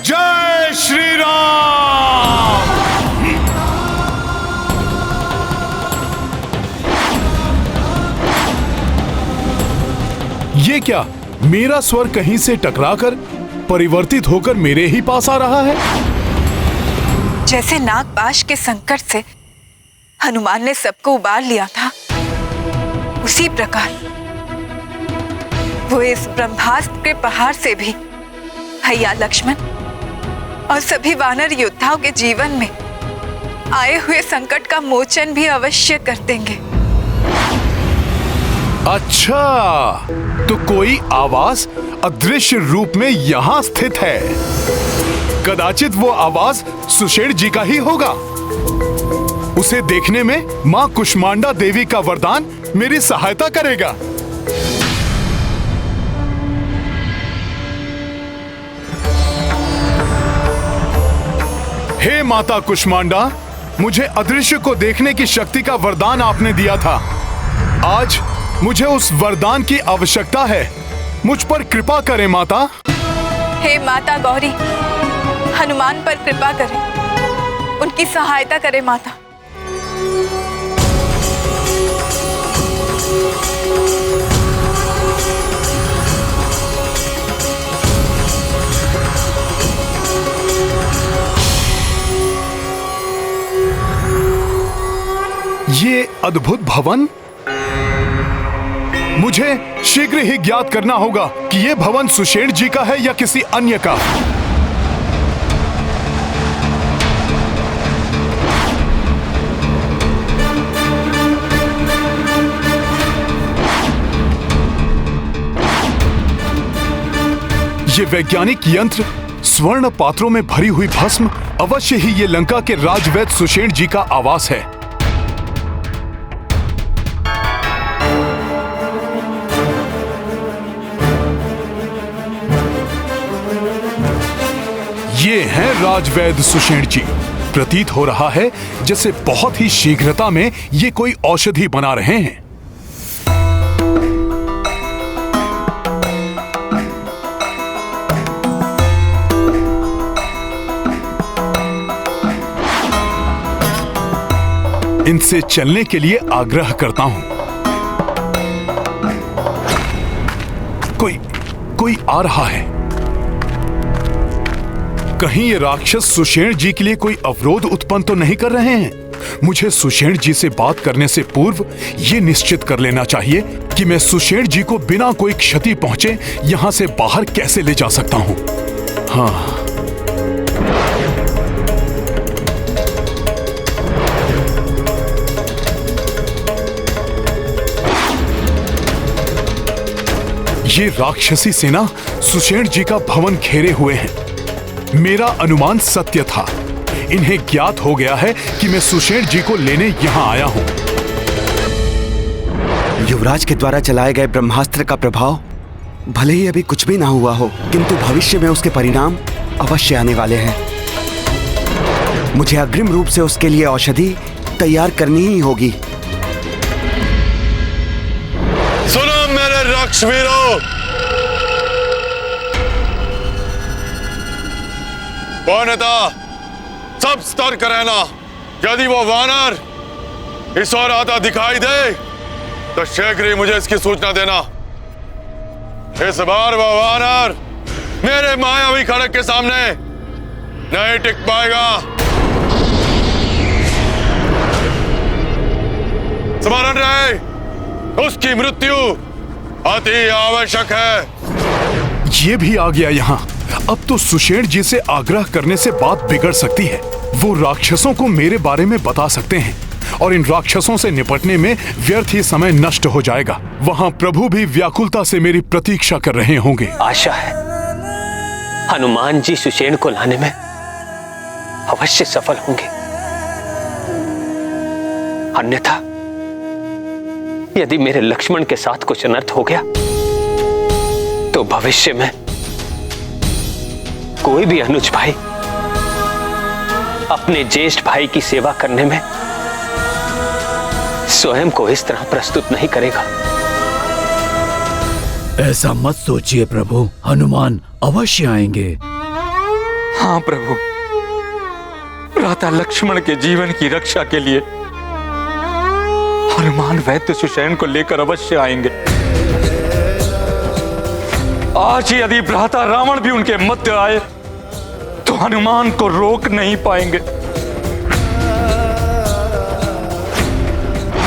जय श्री राम। ये क्या, मेरा स्वर कहीं से टकराकर परिवर्तित होकर मेरे ही पास आ रहा है? जैसे नागपाश के संकट से हनुमान ने सबको उबार लिया था, उसी प्रकार वो इस ब्रह्मास्त्र के पहाड़ से भी भैया लक्ष्मण और सभी वानर योद्धाओं के जीवन में आए हुए संकट का मोचन भी अवश्य कर देंगे। अच्छा, तो कोई आवाज अदृश्य रूप में यहाँ स्थित है। कदाचित वो आवाज सुषेण जी का ही होगा। उसे देखने में मां कुष्मांडा देवी का वरदान मेरी सहायता करेगा। हे माता कुष्मांडा, मुझे अदृश्य को देखने की शक्ति का वरदान आपने दिया था। आज मुझे उस वरदान की आवश्यकता है। मुझ पर कृपा करें माता। हे माता गौरी, हनुमान पर कृपा करें, उनकी सहायता करें माता। ये अद्भुत भवन, मुझे शीघ्र ही ज्ञात करना होगा कि यह भवन सुषेण जी का है या किसी अन्य का। ये वैज्ञानिक यंत्र, स्वर्ण पात्रों में भरी हुई भस्म, अवश्य ही ये लंका के राजवैद्य सुषेण जी का आवास है। ये हैं राजवैद्य सुषेण जी। प्रतीत हो रहा है जैसे बहुत ही शीघ्रता में ये कोई औषधि बना रहे हैं। इनसे चलने के लिए आग्रह करता हूं। कोई आ रहा है। कहीं ये राक्षस सुषेण जी के लिए कोई अवरोध उत्पन्न तो नहीं कर रहे हैं? मुझे सुषेण जी से बात करने से पूर्व ये निश्चित कर लेना चाहिए कि मैं सुषेण जी को बिना कोई क्षति पहुंचे यहां से बाहर कैसे ले जा सकता हूं। हाँ, ये राक्षसी सेना सुषेण जी का भवन घेरे हुए हैं। मेरा अनुमान सत्य था। इन्हें ज्ञात हो गया है कि मैं सुषेण जी को लेने यहां आया हूं। युवराज के द्वारा चलाए गए ब्रह्मास्त्र का प्रभाव भले ही अभी कुछ भी ना हुआ हो, किंतु भविष्य में उसके परिणाम अवश्य आने वाले हैं। मुझे अग्रिम रूप से उसके लिए औषधि तैयार करनी ही होगी। सुनो मेरे राक्षसवीरों, वानरता सब सतर्क रहना। यदि वो वानर इस ओर आता दिखाई दे तो शीघ्र ही मुझे इसकी सूचना देना। इस बार वो वानर मेरे मायावी खड़ग के सामने नहीं टिक पाएगा। स्मरण रहे, उसकी मृत्यु अति आवश्यक है। ये भी आ गया यहाँ। अब तो सुषेण जी से आग्रह करने से बात बिगड़ सकती है। वो राक्षसों को मेरे बारे में बता सकते हैं और इन राक्षसों से निपटने में व्यर्थ ही समय नष्ट हो जाएगा। वहाँ प्रभु भी व्याकुलता से मेरी प्रतीक्षा कर रहे होंगे। आशा है हनुमान जी सुषेण को लाने में अवश्य सफल होंगे, अन्यथा यदि मेरे लक्ष्मण के साथ कुछ अनर्थ हो गया तो भविष्य में कोई भी अनुज भाई अपने ज्येष्ठ भाई की सेवा करने में स्वयं को इस तरह प्रस्तुत नहीं करेगा। ऐसा मत सोचिए प्रभु, हनुमान अवश्य आएंगे। हाँ प्रभु, भ्राता लक्ष्मण के जीवन की रक्षा के लिए हनुमान वैद्य सुषेण को लेकर अवश्य आएंगे। आज ही यदि भ्राता रावण भी उनके मध्य आए तो हनुमान को रोक नहीं पाएंगे।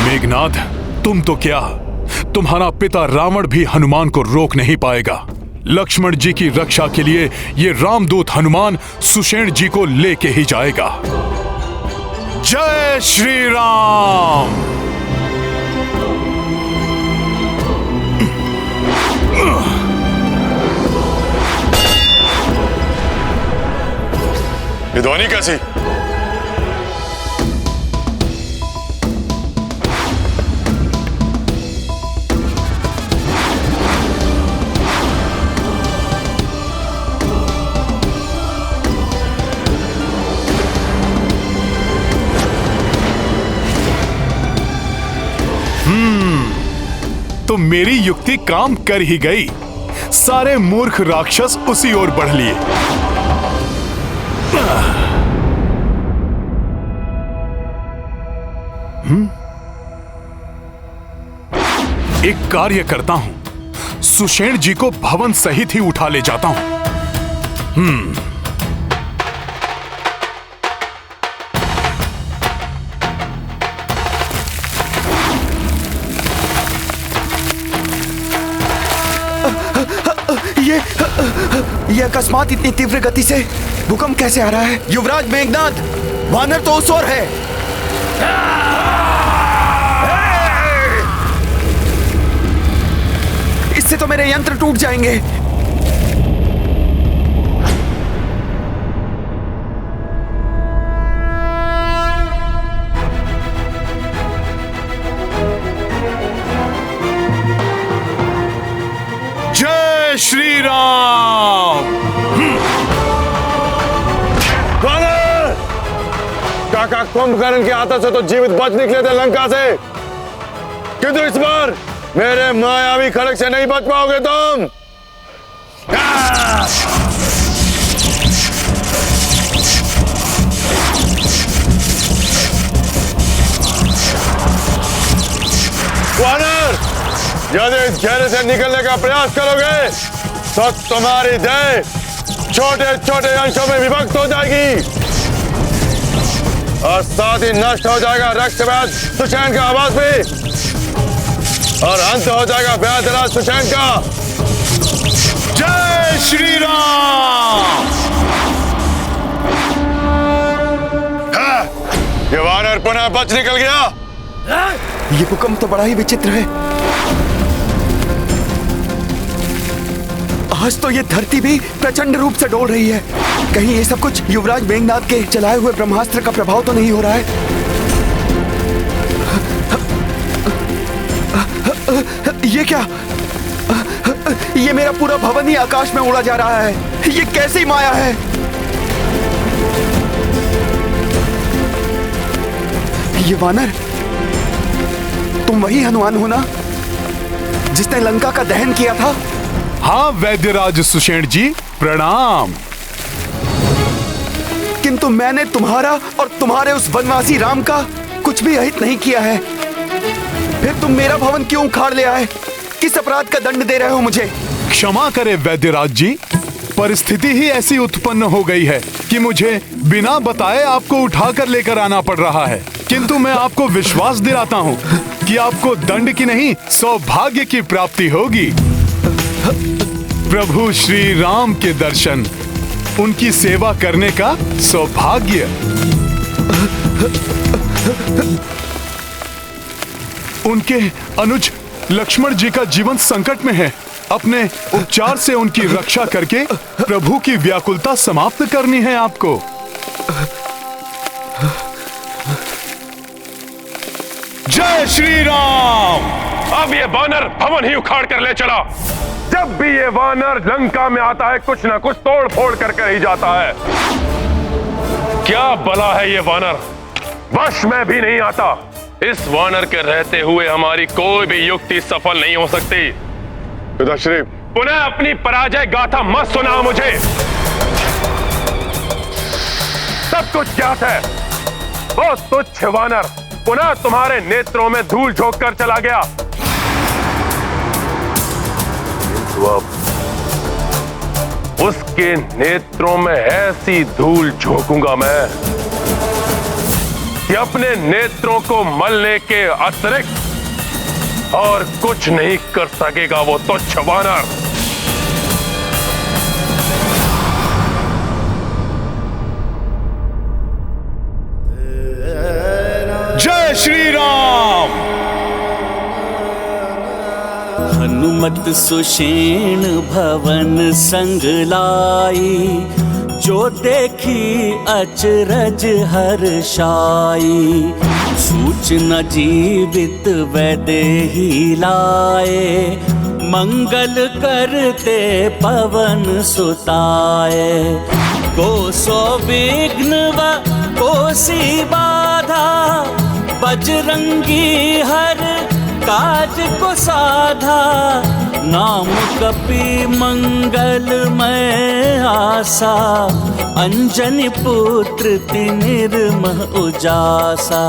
मेघनाथ, तुम तो क्या, तुम्हारा पिता रावण भी हनुमान को रोक नहीं पाएगा। लक्ष्मण जी की रक्षा के लिए ये रामदूत हनुमान सुषेण जी को लेके ही जाएगा। जय श्री राम। ये ध्वनि कैसी? तो मेरी युक्ति काम कर ही गई। सारे मूर्ख राक्षस उसी ओर बढ़ लिए। एक कार्य करता हूं, सुषेण जी को भवन सहित ही उठा ले जाता हूं। ये अकस्मात इतनी तीव्र गति से भूकंप कैसे आ रहा है? युवराज मेघनाद, वानर तो उस ओर है। इससे तो मेरे यंत्र टूट जाएंगे। जय श्री राम। काका, कुंभकर्ण के हाथों से तो जीवित बच निकले थे लंका से, किंतु इस बार मेरे मायावी खड़ग से नहीं बच पाओगे तुम। वानर, यदि इस घेरे से निकलने का प्रयास करोगे तो तुम्हारी देह छोटे छोटे अंशों में विभक्त हो जाएगी और साथ ही नष्ट हो जाएगा रक्षवैद्य सुषेण का आवास भी, और अंत हो जाएगा वैद्यराज सुषेण का। जय श्री राम। ये वानर पुनः बच निकल गया। ये भूकंप तो बड़ा ही विचित्र है। आज तो ये धरती भी प्रचंड रूप से डोल रही है। कहीं ये सब कुछ युवराज मेघनाद के चलाए हुए ब्रह्मास्त्र का प्रभाव तो नहीं हो रहा है? ये क्या? ये मेरा पूरा भवन ही आकाश में उड़ा जा रहा है। ये कैसी माया है? ये वानर, तुम वही हनुमान हो ना जिसने लंका का दहन किया था? हाँ वैद्यराज सुषेण जी, प्रणाम। किंतु मैंने तुम्हारा और तुम्हारे उस वनवासी राम का कुछ भी अहित नहीं किया है। फिर तुम मेरा भवन क्यों उखाड़ ले आए? किस अपराध का दंड दे रहे हो मुझे? क्षमा करें वैद्यराज जी, परिस्थिति ही ऐसी उत्पन्न हो गई है कि मुझे बिना बताए आपको उठाकर लेकर आना पड़ रहा है। किंतु मैं आपको विश्वास दिलाता हूँ कि आपको दंड की नहीं सौभाग्य की प्राप्ति होगी। प्रभु श्री राम के दर्शन, उनकी सेवा करने का सौभाग्य। उनके अनुज लक्ष्मण जी का जीवन संकट में है। अपने उपचार से उनकी रक्षा करके प्रभु की व्याकुलता समाप्त करनी है आपको। जय श्री राम। अब ये वानर भवन ही उखाड़ कर ले चला। जब भी ये वानर लंका में आता है कुछ ना कुछ तोड़ फोड़ कर ही जाता है। क्या बला है ये वानर, वश में भी नहीं आता। इस वानर के रहते हुए हमारी कोई भी युक्ति सफल नहीं हो सकती। पिताश्री, पुनः अपनी पराजय गाथा मत सुनाओ मुझे। सब कुछ ज्ञात है। वो तुच्छ वानर पुनः तुम्हारे नेत्रों में धूल झोंक कर चला गया। किंतु अब उसके नेत्रों में ऐसी धूल झोंकूंगा मैं कि अपने नेत्रों को मलने के अतिरिक्त और कुछ नहीं कर सकेगा वो तुच्छ वानर। जय श्री राम। हनुमत सुषेण भवन संग लाई, जो देखी अचरज हर्षाई। सूचना जीवित वैदेही लाए, मंगल करते पवन सुताए। कोसो विघ्न व कोसी बाधा, बजरंगी हर काज को साधा। नाम कपि मंगलमय आसा, अंजनी पुत्र निर्मह उजासा।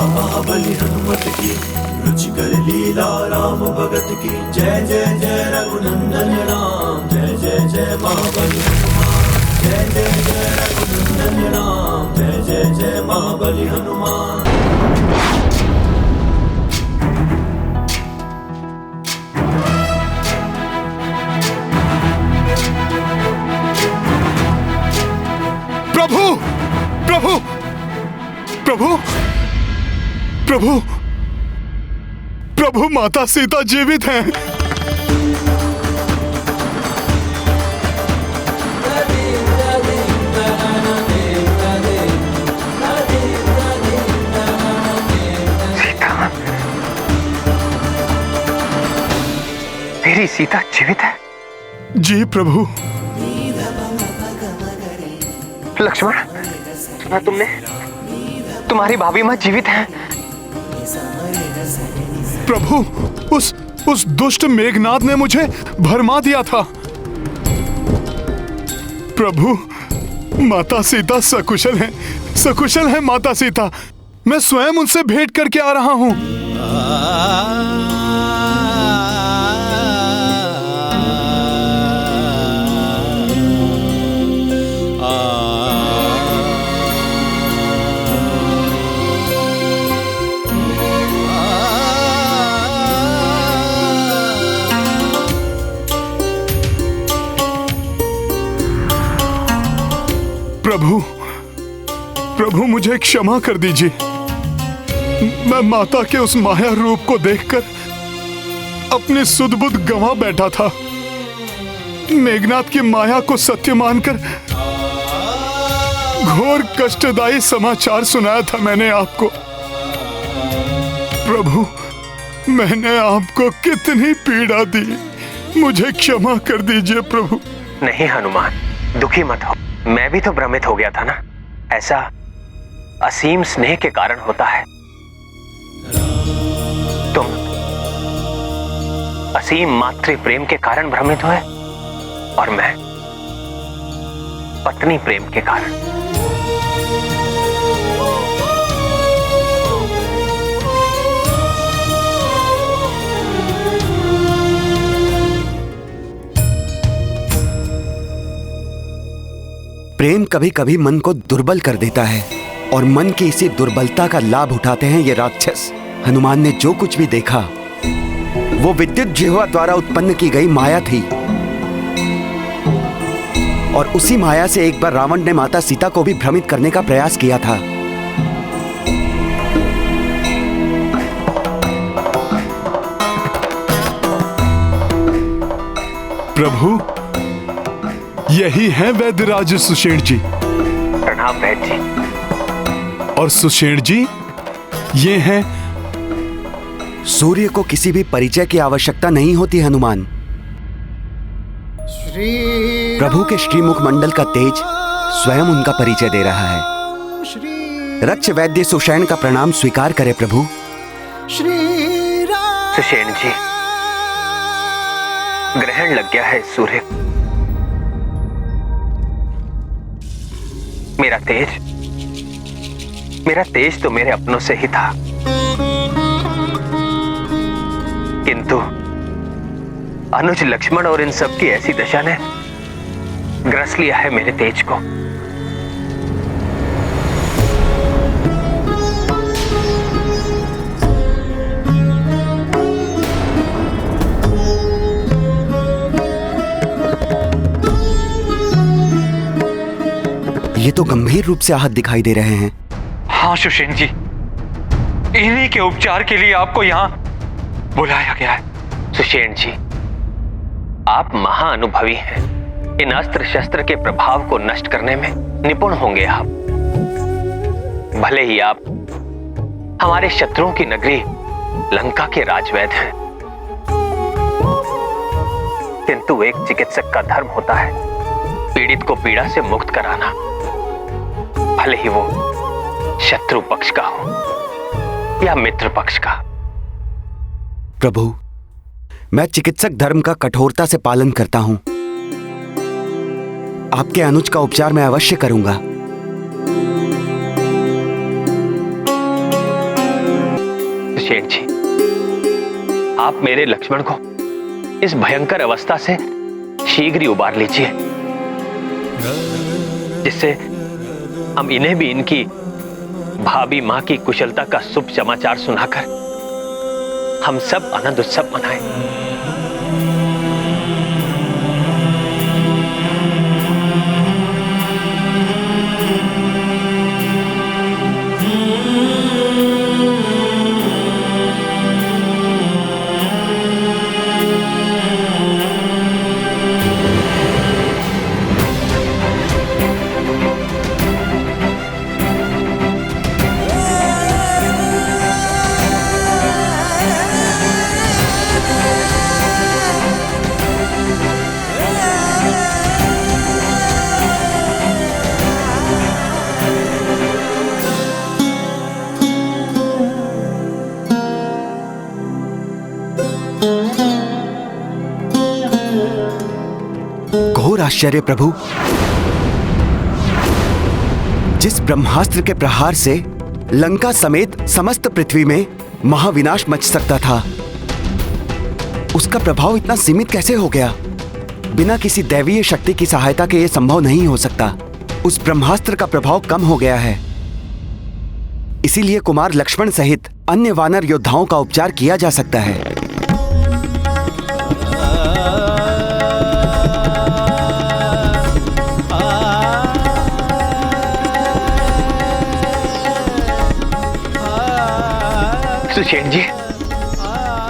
महाबली हनुमत की रुचिकर लीला, राम भगत की जय जय जय रघुनंदन राम। जय जय जय महाबली हनुमान, जय जय जय रघुनंदन राम। जय जय जय महाबली हनुमान। प्रभु प्रभु प्रभु प्रभु प्रभु, माता सीता जीवित हैं। मेरी सीता जीवित है? जी प्रभु। लक्ष्मण, सुना तुमने? तुम्हारी भाभी मां जीवित है। प्रभु, उस दुष्ट मेघनाद ने मुझे भरमा दिया था। प्रभु, माता सीता सकुशल हैं, सकुशल हैं माता सीता। मैं स्वयं उनसे भेंट करके आ रहा हूं। प्रभु, प्रभु मुझे क्षमा कर दीजिए। मैं माता के उस माया रूप को देखकर अपनी सुध बुध गंवा बैठा था। मेघनाद की माया को सत्य मानकर घोर कष्टदायी समाचार सुनाया था मैंने आपको। प्रभु, मैंने आपको कितनी पीड़ा दी, मुझे क्षमा कर दीजिए प्रभु। नहीं हनुमान, दुखी मत हो। मैं भी तो भ्रमित हो गया था ना। ऐसा असीम स्नेह के कारण होता है। तुम असीम मातृ प्रेम के कारण भ्रमित हुए और मैं पत्नी प्रेम के कारण। प्रेम कभी कभी मन को दुर्बल कर देता है और मन की इसी दुर्बलता का लाभ उठाते हैं ये राक्षस। हनुमान ने जो कुछ भी देखा वो विद्युत जिह्वा द्वारा उत्पन्न की गई माया थी और उसी माया से एक बार रावण ने माता सीता को भी भ्रमित करने का प्रयास किया था। प्रभु, यही है वैद्यराज सुषेण जी। प्रणाम वैद्य जी। और सुषेण जी, ये हैं। सूर्य को किसी भी परिचय की आवश्यकता नहीं होती हनुमान। प्रभु के श्रीमुख मंडल का तेज स्वयं उनका परिचय दे रहा है। रक्ष वैद्य सुषेण का प्रणाम स्वीकार करे प्रभु। सुषेण जी, ग्रहण लग गया है सूर्य। मेरा तेज तो मेरे अपनों से ही था, किंतु अनुज, लक्ष्मण और इन सब की ऐसी दशा ने ग्रस लिया है मेरे तेज को। ये तो गंभीर रूप से आहत दिखाई दे रहे हैं। हाँ सुषेण जी, इन्हीं के उपचार के लिए आपको यहाँ बुलाया गया है। सुषेण जी, आप महाअनुभवी हैं। इन अस्त्र शस्त्र के प्रभाव को नष्ट करने में निपुण होंगे आप। भले ही आप हमारे शत्रुओं की नगरी लंका के राजवैद्य हैं, किंतु एक चिकित्सक का धर्म होता है पीड़ित को पीड़ा से मुक्त कराना, भले ही वो शत्रु पक्ष का हो या मित्र पक्ष का। प्रभु, मैं चिकित्सक धर्म का कठोरता से पालन करता हूं। आपके अनुज का उपचार मैं अवश्य करूंगा। सुषेण जी, आप मेरे लक्ष्मण को इस भयंकर अवस्था से शीघ्र ही उबार लीजिए, जिससे हम इन्हें भी इनकी भाभी मां की कुशलता का शुभ समाचार सुनाकर हम सब आनंद उत्सव मनाएं। घोर आश्चर्य प्रभु, जिस ब्रह्मास्त्र के प्रहार से लंका समेत समस्त पृथ्वी में महाविनाश मच सकता था, उसका प्रभाव इतना सीमित कैसे हो गया? बिना किसी दैवीय शक्ति की सहायता के यह संभव नहीं हो सकता। उस ब्रह्मास्त्र का प्रभाव कम हो गया है, इसीलिए कुमार लक्ष्मण सहित अन्य वानर योद्धाओं का उपचार किया जा सकता है। सुषेण जी,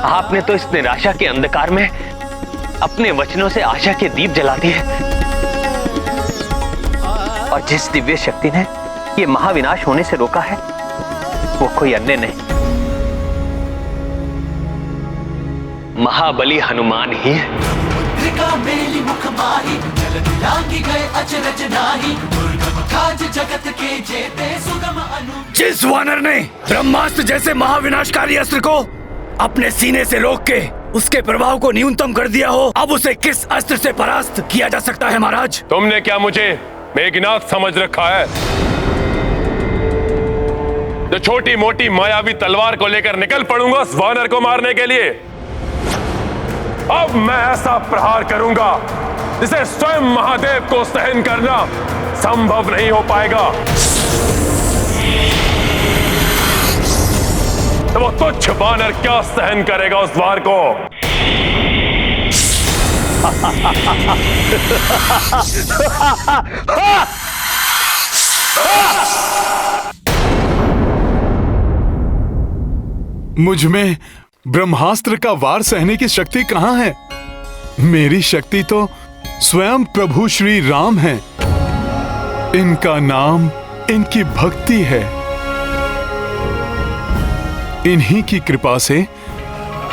आपने तो इस निराशा के अंधकार में अपने वचनों से आशा के दीप जला दिए, और जिस दिव्य शक्ति ने ये महाविनाश होने से रोका है वो कोई अन्य नहीं, महाबली हनुमान ही है। जिस वानर ने ब्रह्मास्त्र जैसे महाविनाशकारी अस्त्र को अपने सीने से रोक के उसके प्रभाव को न्यूनतम कर दिया हो, अब उसे किस अस्त्र से परास्त किया जा सकता है महाराज? तुमने क्या मुझे मेघनाथ समझ रखा है, जो छोटी मोटी मायावी तलवार को लेकर निकल पड़ूंगा उस वानर को मारने के लिए? अब मैं ऐसा प्रहार करूंगा जिसे स्वयं महादेव को सहन करना संभव नहीं हो पाएगा। तो वो तुच्छ वानर क्या सहन करेगा उस वार को? मुझ में ब्रह्मास्त्र का वार सहने की शक्ति कहां है? मेरी शक्ति तो स्वयं प्रभु श्री राम है। इनका नाम इनकी भक्ति है। इन्हीं की कृपा से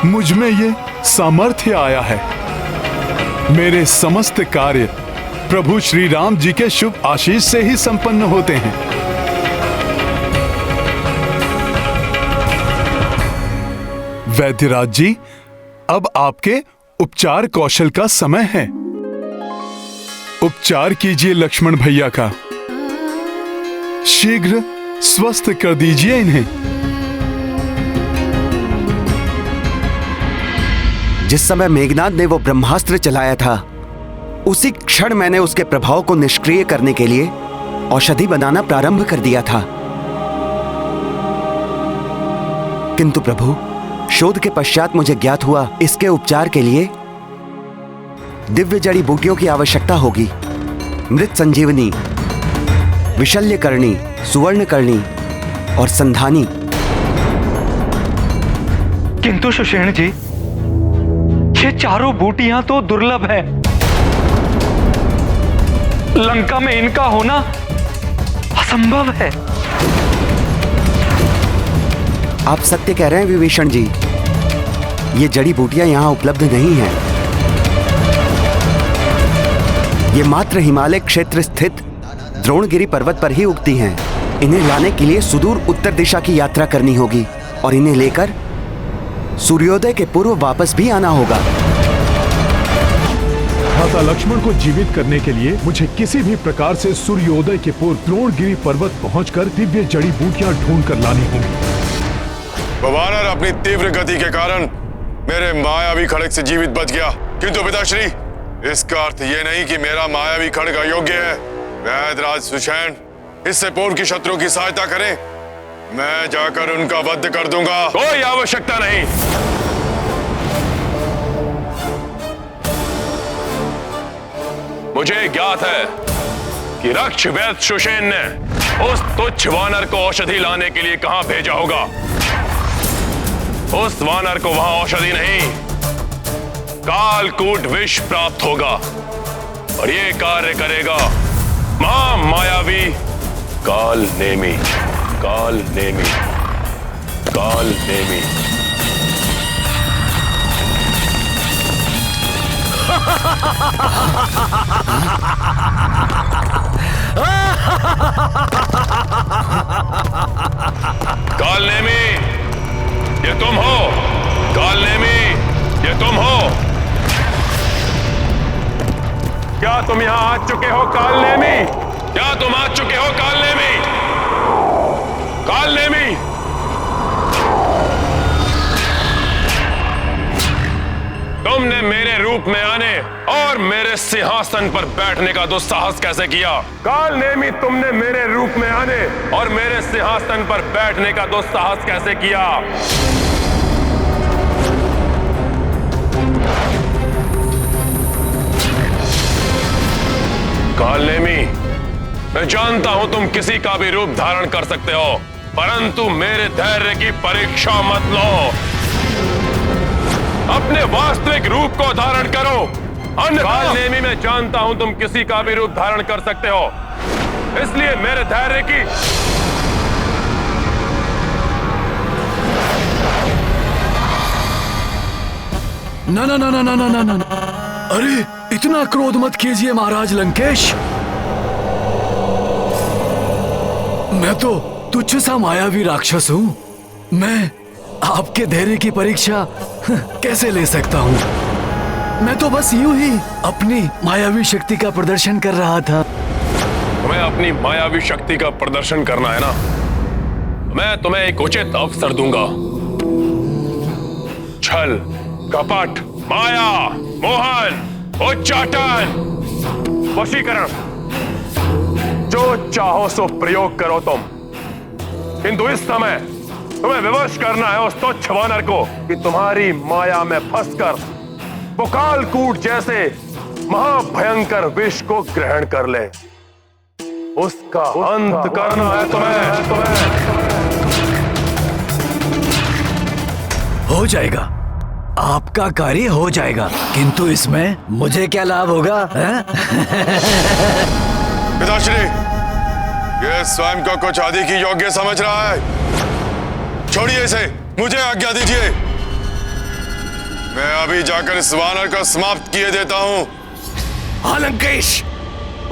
मुझ में ये सामर्थ्य आया है। मेरे समस्त कार्य प्रभु श्री राम जी के शुभ आशीष से ही संपन्न होते हैं। वैद्यराज जी, अब आपके उपचार कौशल का समय है। उपचार कीजिए लक्ष्मण भैया का। शीघ्र स्वस्थ कर दीजिए इन्हें। जिस समय मेघनाद ने वो ब्रह्मास्त्र चलाया था, उसी क्षण मैंने उसके प्रभाव को निष्क्रिय करने के लिए औषधि बनाना प्रारंभ कर दिया था। किंतु प्रभु, शोध के पश्चात मुझे ज्ञात हुआ इसके उपचार के लिए दिव्य जड़ी बूटियों की आवश्यकता होगी। मृत संजीवनी, विशल्यकर्णी, सुवर्णकर्णी और संधानी। किंतु सुषेण जी, ये चारों बूटियां तो दुर्लभ है। लंका में इनका होना असंभव है। आप सत्य कह रहे हैं विभीषण जी, ये जड़ी बूटियां यहां उपलब्ध नहीं हैं। ये मात्र हिमालय क्षेत्र स्थित द्रोणगिरी पर्वत पर ही उगती हैं। इन्हें लाने के लिए सुदूर उत्तर दिशा की यात्रा करनी होगी और इन्हें लेकर सूर्योदय के पूर्व वापस भी आना होगा। माता लक्ष्मण को जीवित करने के लिए मुझे किसी भी प्रकार से सूर्योदय के पूर्व द्रोणगिरी पर्वत पहुंचकर दिव्य जड़ी बूटियां ढूंढ कर लानी होंगी। वानर अपनी तीव्र गति के कारण मेरे मायावी खड्ग से जीवित बच गया, किंतु पिताश्री, इसका अर्थ ये नहीं कि मेरा मायावी खड्ग अयोग्य है। वैदराज सुषेण इससे पूर्व की शत्रुओं की सहायता करें, मैं जाकर उनका वध कर दूंगा। कोई आवश्यकता नहीं। मुझे ज्ञात है कि रक्ष वैद्य सुषेण ने उस तुच्छ वानर को औषधि लाने के लिए कहां भेजा होगा। उस वानर को वहां औषधि नहीं, कालकूट विष प्राप्त होगा और ये कार्य करेगा महामायावी काल नेमी। काल नेमी, काल नेमी। काल नेमी, ये तुम हो? काल नेमी, ये तुम हो? क्या तुम यहां आ चुके हो काल नेमी? क्या तुम आ चुके हो काल नेमी? काल नेमी, तुमने मेरे रूप में आने और मेरे सिंहासन पर बैठने का दुस्साहस कैसे किया? काल नेमी, तुमने मेरे रूप में आने और मेरे सिंहासन पर बैठने का दुस्साहस कैसे किया? काल नेमी, मैं जानता हूं तुम किसी का भी रूप धारण कर सकते हो, परंतु मेरे धैर्य की परीक्षा मत लो। अपने वास्तविक रूप को धारण करो। काल नेमी, मैं जानता हूं तुम किसी का भी रूप धारण कर सकते हो, इसलिए मेरे धैर्य की ना ना ना ना ना ना ना ना। अरे इतना क्रोध मत कीजिए महाराज लंकेश। मैं तो तुच्छ सा मायावी राक्षस हूँ। मैं आपके धैर्य की परीक्षा कैसे ले सकता हूँ? मैं तो बस यूं ही अपनी मायावी शक्ति का प्रदर्शन कर रहा था। तुम्हें अपनी मायावी शक्ति का प्रदर्शन करना है ना? मैं तुम्हें एक उचित अवसर दूंगा। छल, कपट, माया, मोहन, उच्चाटन, वशीकरण, जो चाहो सो प्रयोग करो तुम, किंतु इस समय तुम्हें विवश करना है उस तुच्छ वानर को कि तुम्हारी माया में फंसकर वो कालकूट जैसे महाभयंकर विष को ग्रहण कर ले। उसका अंत करना है तुम्हें। हो जाएगा, आपका कार्य हो जाएगा, किंतु इसमें मुझे क्या लाभ होगा? पिताश्री, ये स्वयं को कुछ आदि की योग्य समझ रहा है। छोड़िए इसे, मुझे आज्ञा दीजिए। मैं अभी जाकर इस वानर को समाप्त किए देता हूँ। हाँ लंकेश,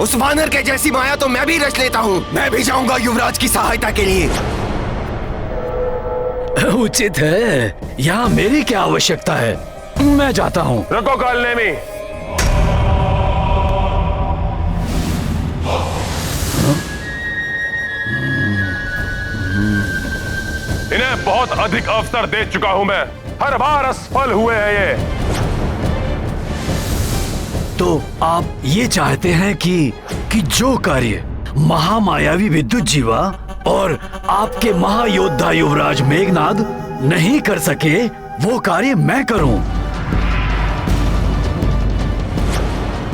उस वानर के जैसी माया तो मैं भी रच लेता हूँ। मैं भी जाऊंगा युवराज की सहायता के लिए। उचित है, यहाँ मेरी क्या आवश्यकता है? मैं जाता हूँ। रुको काल नेमी। इन्हें बहुत अधिक अवसर दे चुका हूं मैं, हर बार असफल हुए हैं ये। तो आप ये चाहते हैं कि जो कार्य महामायावी विद्युत जीवा और आपके महायोद्धा युवराज मेघनाद नहीं कर सके, वो कार्य मैं करूं।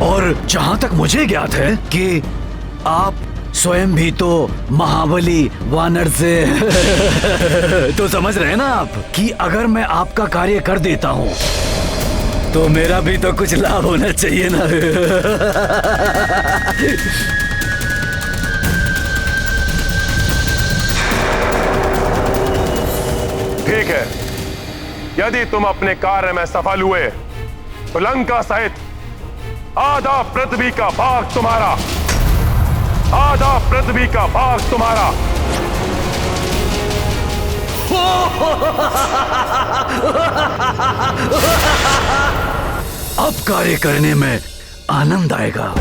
और जहां तक मुझे ज्ञात है कि आप स्वयं भी तो महाबली वानर से तो समझ रहे हैं ना आप कि अगर मैं आपका कार्य कर देता हूं तो मेरा भी तो कुछ लाभ होना चाहिए ना। ठीक है, यदि तुम अपने कार्य में सफल हुए तो लंका सहित आधा पृथ्वी का भाग तुम्हारा, आधा पृथ्वी का भाग तुम्हारा। अब कार्य करने में आनंद आएगा।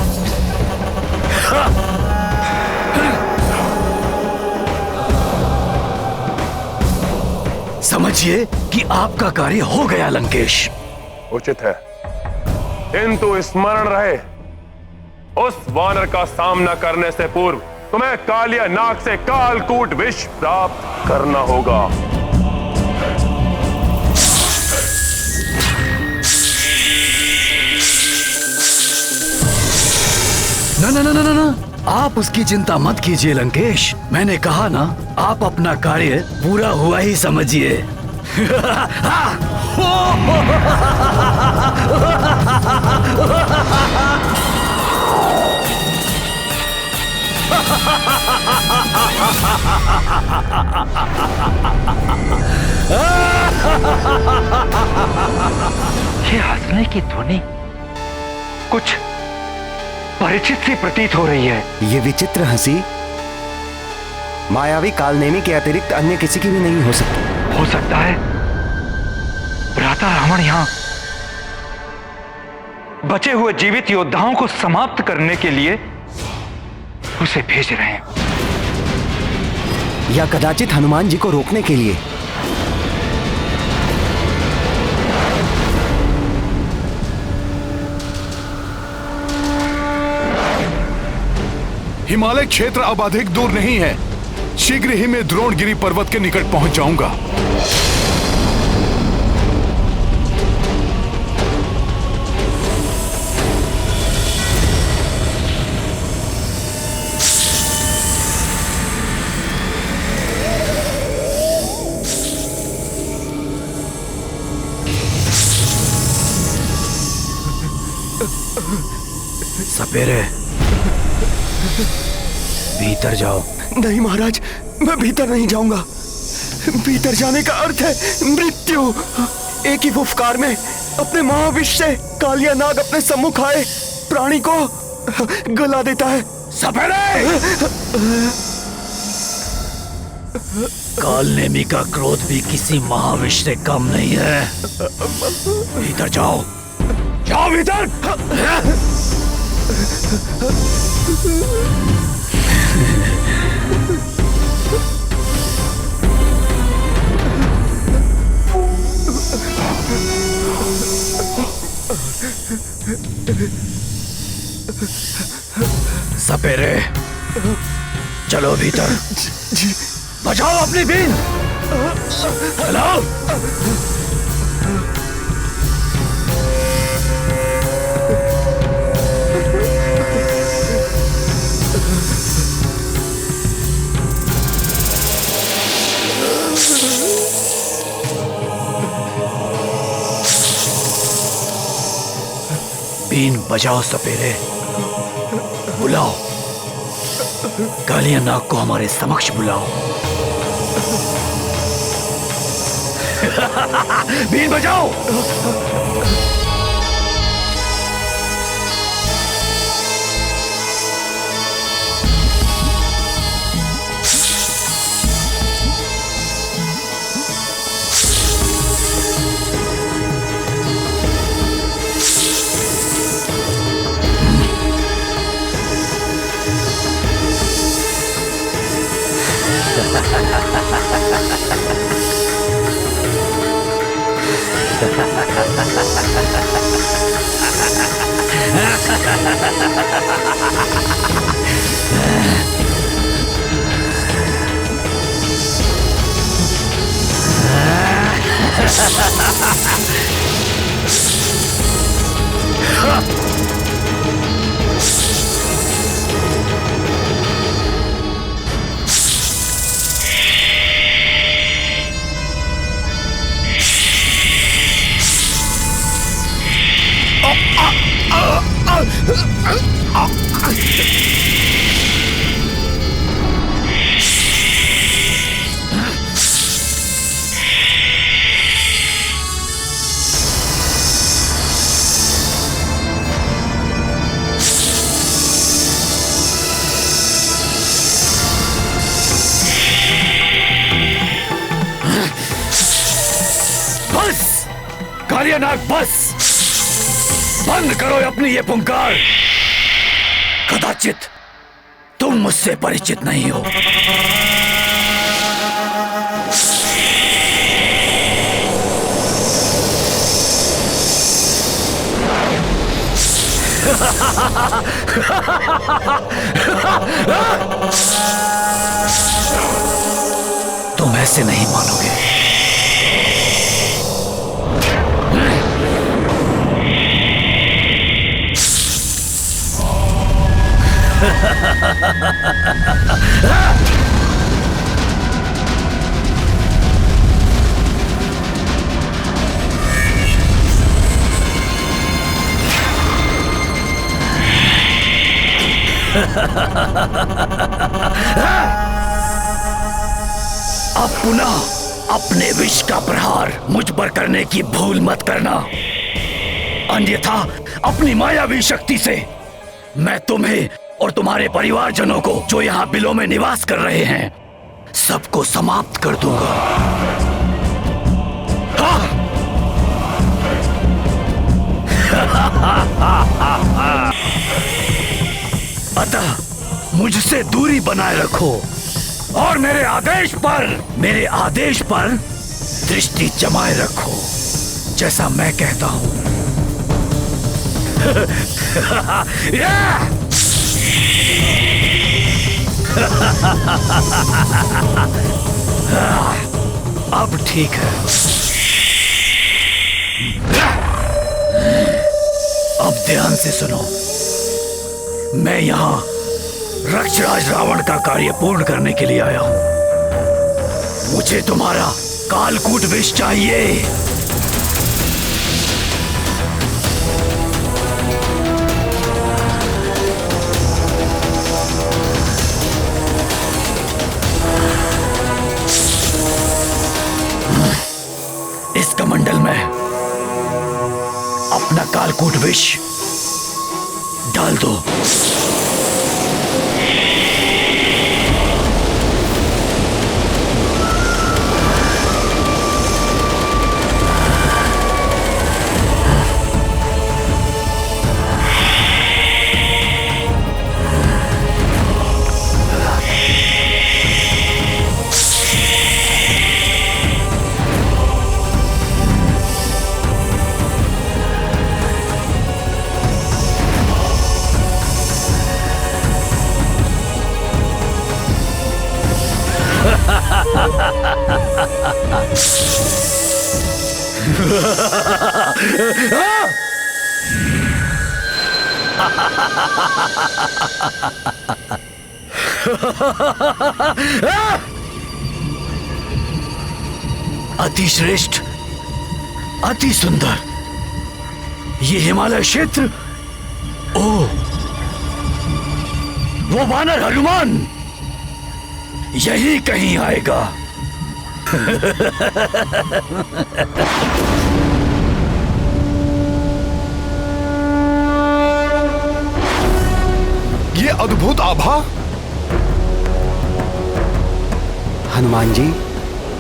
समझिए कि आपका कार्य हो गया लंकेश। उचित है, किंतु स्मरण रहे, उस वानर का सामना करने से पूर्व तुम्हें कालिया नाग से कालकूट विष प्राप्त करना होगा। ना, आप उसकी चिंता मत कीजिए लंकेश। मैंने कहा ना, आप अपना कार्य पूरा हुआ ही समझिए। ये हंसने की ध्वनि कुछ परिचित सी प्रतीत हो रही है। ये विचित्र हंसी मायावी कालनेमी के अतिरिक्त अन्य किसी की भी नहीं हो सकती। हो सकता है भ्राता रावण यहाँ बचे हुए जीवित योद्धाओं को समाप्त करने के लिए उसे भेज रहे हैं, या कदाचित हनुमान जी को रोकने के लिए। हिमालय क्षेत्र अब अधिक दूर नहीं है। शीघ्र ही मैं द्रोणगिरी पर्वत के निकट पहुंच जाऊंगा। सपेरे, भीतर जाओ। नहीं महाराज, मैं भीतर नहीं जाऊंगा। भीतर जाने का अर्थ है मृत्यु। एक ही फुफकार में अपने महाविष से कालिया नाग अपने सम्मुख आए प्राणी को गला देता है। सपेरे! कालनेमी का क्रोध भी किसी महाविष से कम नहीं है। भीतर जाओ, जाओ भीतर। सपेरे, चलो भीतर। बजाओ अपनी बीन। चलो। बीन बजाओ सपेरे, बुलाओ कालिया नाग को हमारे समक्ष बुलाओ। बीन बजाओ। कालियानाग बस, बंद करो अपनी ये पुकार। कदाचित तुम मुझसे परिचित नहीं हो। तुम ऐसे नहीं मानोगे। अब पुनः अपने विष का प्रहार मुझ पर करने की भूल मत करना, अन्यथा अपनी मायावी शक्ति से मैं तुम्हें और तुम्हारे परिवारजनों को, जो यहाँ बिलों में निवास कर रहे हैं, सबको समाप्त कर दूंगा। अतः मुझसे दूरी बनाए रखो और मेरे आदेश पर दृष्टि जमाए रखो, जैसा मैं कहता हूं। अब ठीक है। अब ध्यान से सुनो, मैं यहां रक्षराज रावण का कार्य पूर्ण करने के लिए आया हूं। मुझे तुम्हारा कालकूट विष चाहिए। इस कमंडल में अपना कालकूट विष डाल दो। अति श्रेष्ठ, अति सुंदर ये हिमालय क्षेत्र। ओ, वो वानर हनुमान यही कहीं आएगा। ये अद्भुत आभा। हनुमान जी,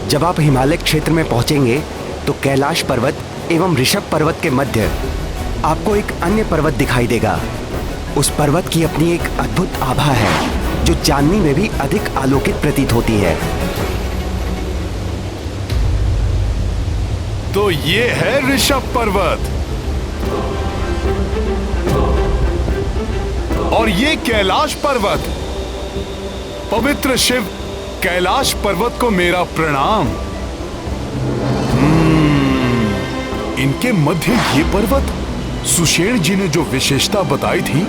जब आप हिमालय क्षेत्र में पहुंचेंगे तो कैलाश पर्वत एवं ऋषभ पर्वत के मध्य आपको एक अन्य पर्वत दिखाई देगा। उस पर्वत की अपनी एक अद्भुत आभा है। जो चांदनी में भी अधिक आलोकित प्रतीत होती है। तो ये है ऋषभ पर्वत और ये कैलाश पर्वत। पवित्र शिव कैलाश पर्वत को मेरा प्रणाम। इनके मध्य ये पर्वत, सुषेण जी ने जो विशेषता बताई थी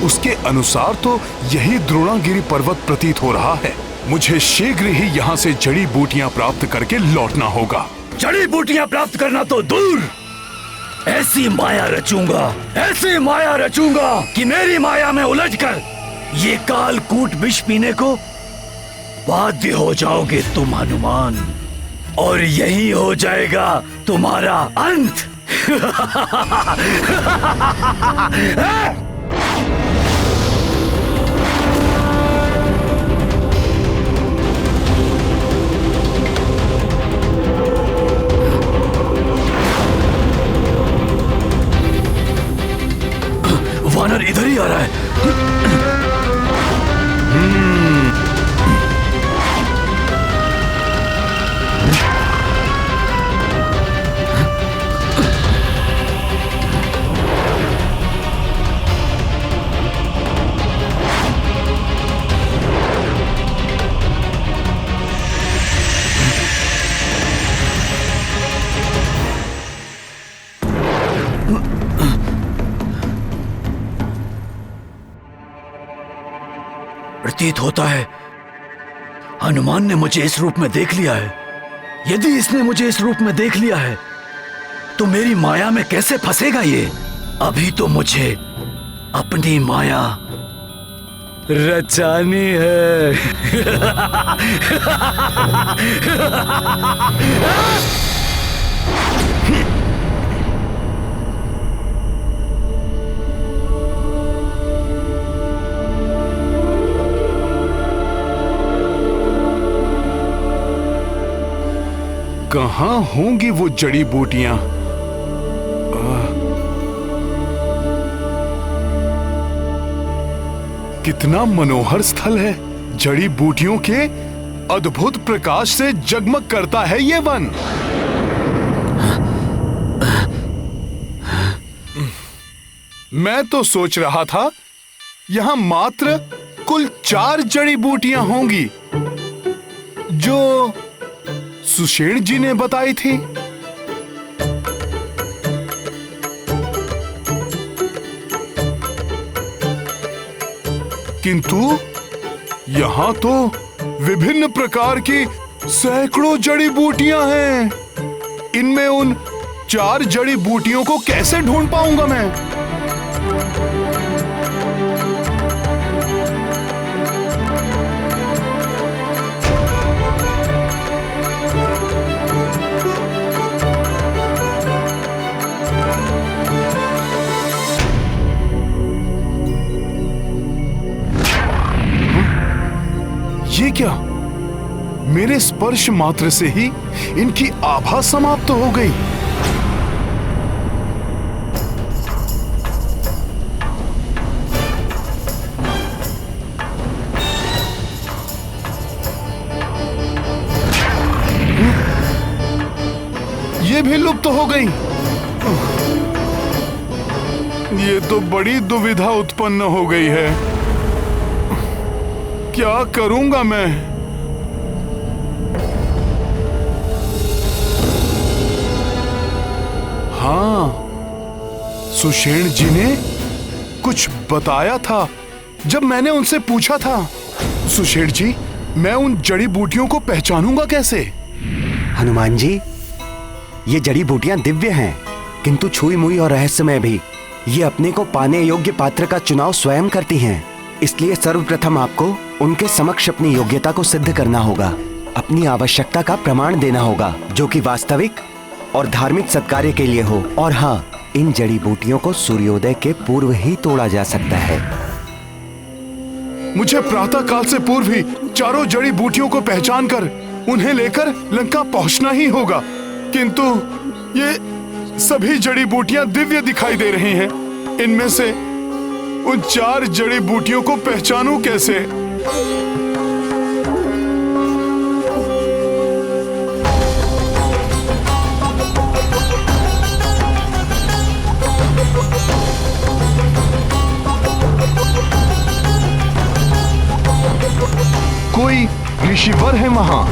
उसके अनुसार तो यही द्रोणागिरी पर्वत प्रतीत हो रहा है। मुझे शीघ्र ही यहाँ से जड़ी बूटियां प्राप्त करके लौटना होगा। जड़ी बूटियां प्राप्त करना तो दूर, ऐसी माया रचूंगा कि मेरी माया में उलझकर ये कालकूट विष पीने को बाध्य हो जाओगे तुम हनुमान, और यही हो जाएगा तुम्हारा अंत। वानर इधर ही आ रहा है। प्रतीत होता है हनुमान ने मुझे इस रूप में देख लिया है। यदि इसने मुझे इस रूप में देख लिया है तो मेरी माया में कैसे फंसेगा ये? अभी तो मुझे अपनी माया रचानी है। कहाँ होंगी वो जड़ी बूटियां? कितना मनोहर स्थल है। जड़ी बूटियों के अद्भुत प्रकाश से जगमग करता है ये वन। मैं तो सोच रहा था यहां मात्र कुल 4 जड़ी बूटियां होंगी जो सुषेण जी ने बताई थी। किंतु यहां तो विभिन्न प्रकार की सैकड़ों जड़ी बूटियां हैं। इनमें उन 4 जड़ी बूटियों को कैसे ढूंढ पाऊंगा मैं? ये क्या? मेरे स्पर्श मात्र से ही इनकी आभा समाप्त हो गई। ये भी लुप्त हो गई। ये तो बड़ी दुविधा उत्पन्न हो गई है। क्या करूंगा मैं? हाँ, सुषेण जी ने कुछ बताया था जब मैंने उनसे पूछा था, सुषेण जी मैं उन जड़ी बूटियों को पहचानूंगा कैसे? हनुमान जी, ये जड़ी बूटियां दिव्य हैं, किंतु छुई मुई और रहस्यमय भी। ये अपने को पाने योग्य पात्र का चुनाव स्वयं करती हैं। इसलिए सर्वप्रथम आपको उनके समक्ष अपनी योग्यता को सिद्ध करना होगा, अपनी आवश्यकता का प्रमाण देना होगा जो कि वास्तविक और धार्मिक सत्कार्य के लिए हो। और हाँ, इन जड़ी बूटियों को सूर्योदय के पूर्व ही तोड़ा जा सकता है। मुझे प्रातः काल से पूर्व ही 4 जड़ी बूटियों को पहचान कर उन्हें लेकर लंका पहुंचना ही होगा। किंतु ये सभी जड़ी बूटियां दिव्य दिखाई दे रही हैं। इनमें से उन 4 जड़ी बूटियों को पहचानूं कैसे? कोई ऋषिवर है वहां।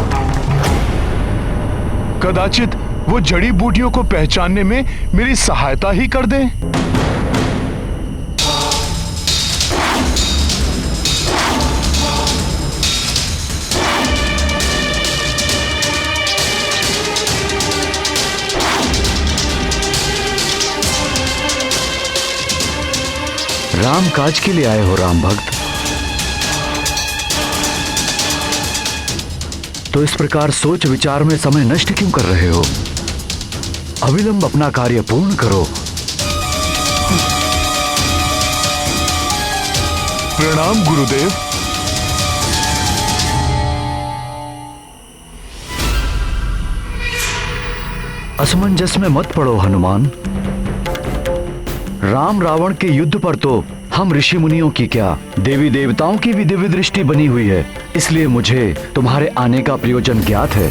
कदाचित वो जड़ी बूटियों को पहचानने में मेरी सहायता ही कर दें। राम काज के लिए आए हो राम भक्त, तो इस प्रकार सोच विचार में समय नष्ट क्यों कर रहे हो? अविलंब अपना कार्य पूर्ण करो। प्रणाम गुरुदेव। असमंजस में मत पड़ो हनुमान। राम रावण के युद्ध पर तो हम ऋषि मुनियों की क्या, देवी देवताओं की भी दिव्य दृष्टि बनी हुई है। इसलिए मुझे तुम्हारे आने का प्रयोजन ज्ञात है।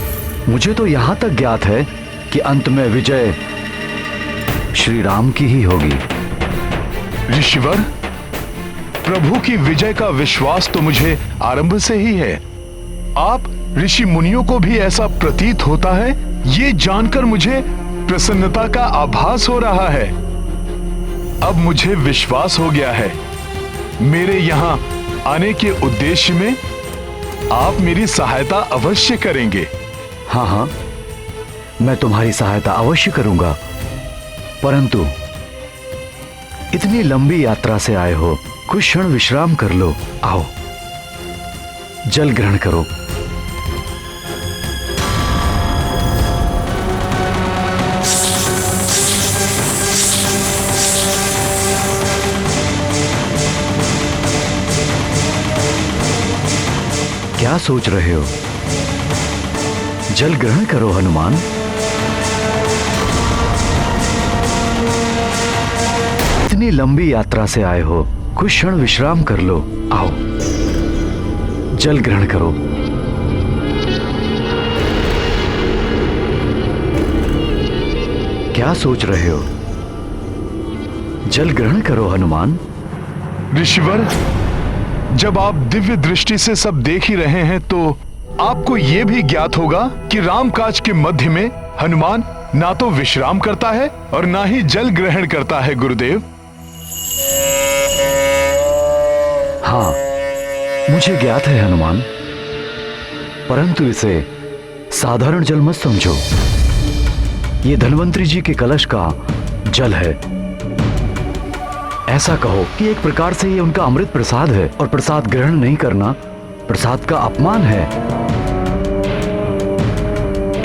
मुझे तो यहां तक ज्ञात है कि अंत में विजय श्री राम की ही होगी। ऋषिवर, प्रभु की विजय का विश्वास तो मुझे आरंभ से ही है। आप ऋषि मुनियों को भी ऐसा प्रतीत होता है, ये जानकर मुझे प्रसन्नता का आभास हो रहा है। अब मुझे विश्वास हो गया है, मेरे यहां आने के उद्देश्य में आप मेरी सहायता अवश्य करेंगे। हाँ हाँ, मैं तुम्हारी सहायता अवश्य करूंगा, परंतु इतनी लंबी यात्रा से आए हो, कुछ क्षण विश्राम कर लो। आओ, जल ग्रहण करो। क्या सोच रहे हो? जल ग्रहण करो हनुमान। इतनी लंबी यात्रा से आए हो, कुछ क्षण विश्राम कर लो। आओ, जल ग्रहण करो। क्या सोच रहे हो? जल ग्रहण करो हनुमान। ऋषिवर, जब आप दिव्य दृष्टि से सब देख ही रहे हैं, तो आपको यह भी ज्ञात होगा कि रामकाज के मध्य में हनुमान ना तो विश्राम करता है और ना ही जल ग्रहण करता है। गुरुदेव, हाँ, मुझे ज्ञात है हनुमान, परंतु इसे साधारण जल मत समझो। ये धन्वंतरी जी के कलश का जल है। ऐसा कहो कि एक प्रकार से ये उनका अमृत प्रसाद है, और प्रसाद ग्रहण नहीं करना प्रसाद का अपमान है।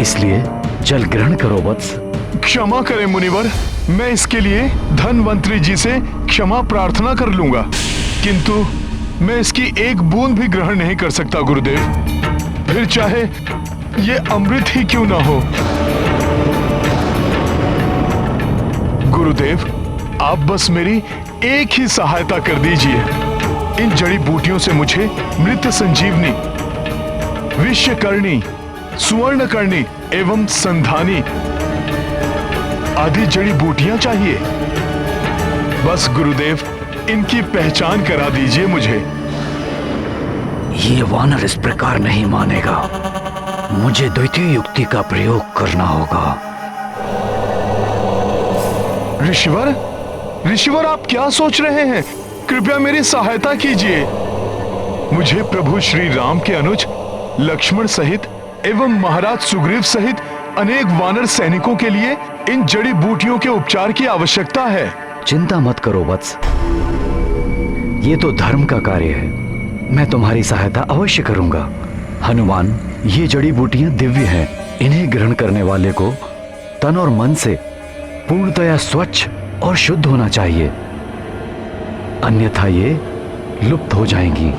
इसलिए जल ग्रहण करो वत्स। क्षमा करें मुनिवर, मैं इसके लिए धन्वंतरी जी से क्षमा प्रार्थना कर लूंगा, किंतु मैं इसकी एक बूंद भी ग्रहण नहीं कर सकता गुरुदेव, फिर चाहे ये अमृत ही क्यों ना हो। गुरुदेव, आप बस मेरी एक ही सहायता कर दीजिए। इन जड़ी बूटियों से मुझे मृत संजीवनी, विश्वकर्णी, सुवर्णकर्णी एवं संधानी आदि जड़ी बूटियां चाहिए। बस गुरुदेव, इनकी पहचान करा दीजिए मुझे। ये वानर इस प्रकार नहीं मानेगा। मुझे द्वितीय युक्ति का प्रयोग करना होगा। ऋषिवर, ऋषिवर, आप क्या सोच रहे हैं? कृपया मेरी सहायता कीजिए। मुझे प्रभु श्री राम के अनुज लक्ष्मण सहित एवं महाराज सुग्रीव सहित अनेक वानर सैनिकों के लिए इन जड़ी बूटियों के उपचार की आवश्यकता है। चिंता मत करो वत्स, ये तो धर्म का कार्य है। मैं तुम्हारी सहायता अवश्य करूंगा। हनुमान, ये जड़ी बूटियां दिव्य हैं। इन्हें ग्रहण करने वाले को तन और मन से पूर्णतया स्वच्छ और शुद्ध होना चाहिए, अन्यथा ये लुप्त हो जाएंगी।